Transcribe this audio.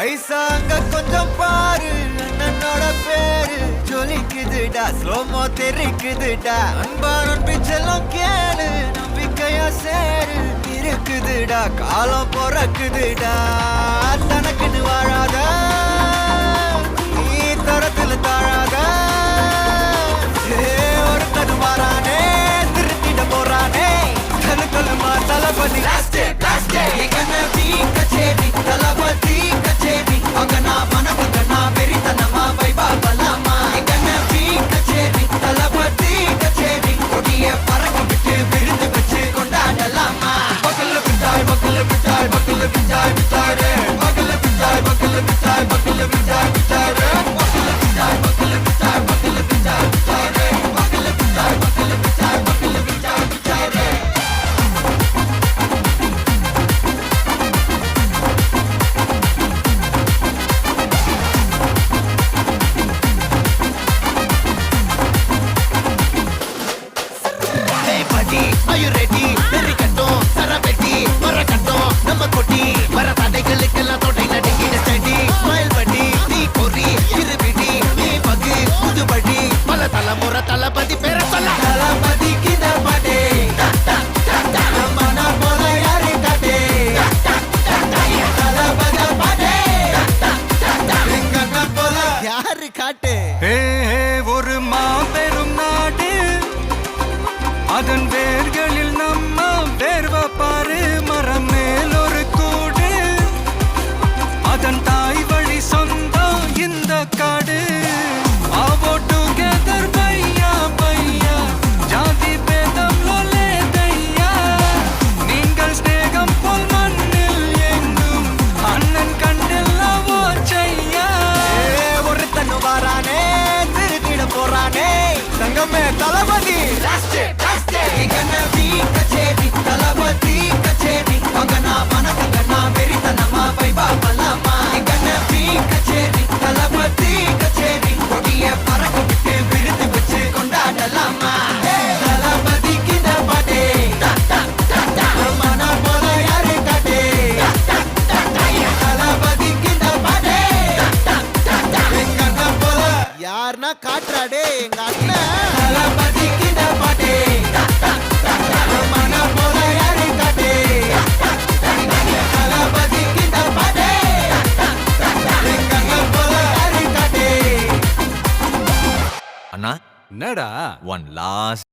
ஐசா அங்க கொஞ்சம் பாரு, அண்ணனோட பேரு ஜொலிக்குதுடா, ஸ்லோமோ தெரிக்குதுடா, அன்பான பிச்செல்லாம் கேளு, நம்பிக்கையா சேரு இருக்குதுடா, காலம் பொறக்குதுடா, தனக்குன்னு வாழாத நீ தரத்துல தாழாத, ஒருத்தன் வாரானே திருத்திட போறானே, கல்லு கல்லுமா தளபதி கச்சேரி தளபதி கச்சேரி அங்கனா மனவங்கனா வெறித்தனமா வைபா பலாமா எங்கனவி கச்சேரி தளபதி கச்சேரி கொடிய பறக்க விட்டு விருந்து வச்சு கொண்டாடலாமா பக்கல்ல விட்டாய் பக்கல்ல விட்டாய் பக்கல்ல விட்டாய் விட்டாரே பக்கல்ல விட்டாய் பக்கல்ல விட்டாய் பக்கல்ல விட்டாய் விட்டாரே பக்கல்ல விட்டாய் பக்கல்ல விட்டாய் பக்கல்ல விட்டாய் விட்டாரே பக்கல்ல விட்டாய் பக்கல்ல விட்டாய் பக்கல்ல விட்டாய் விட்டாரே Are you ready? Derikattom, Sarabeti, Marakattom, Namma Koti, Marathadegalukkellam thodai nadingida steady, smile buddy, nee kori, irubidi, nee pagi, pudubadi, pala talamura talapati pera solla, talapati kinda pade, namana pola yari kade, talapati pade, engana pola yari kade. Hey, oru maaperum naadu அதன் வேர்களில் நம்ம வேர்வ பாரு மரம் மேல் ஒரு கூடு அதன் தாய் வழி சொந்தம் இந்த காடு ஆவோ டுகெதர் பையா பையா ஜாதி பேதம் லோலே தையா நீங்கள் ஸ்நேகம் போல் மண்ணில் எங்கும் அண்ணன் கண்டெல்லாவோ செய்யா ஒருத்தன் வாரானே திருத்திட போறானே தங்கமே தளபதி எங்கனவி கச்சேரி தளபதி கச்சேரி அங்கனா மனவங்கனா வெறித்தனமா வைபா பலாமா எங்கனவி கச்சேரி தளபதி கச்சேரி கொடிய பறக்க விட்டு விருந்து வச்சு கொண்டாடலாமா தளபதி கிந்த பாட்டே மன போல யாரு காட்டே தளபதி கிந்த பாட்டே எங்கண்ணா போல யாருன்னா காட்டுறாடே எங்க அண்ணன் தளபதி கிந்த பாட்டே என்னடா one last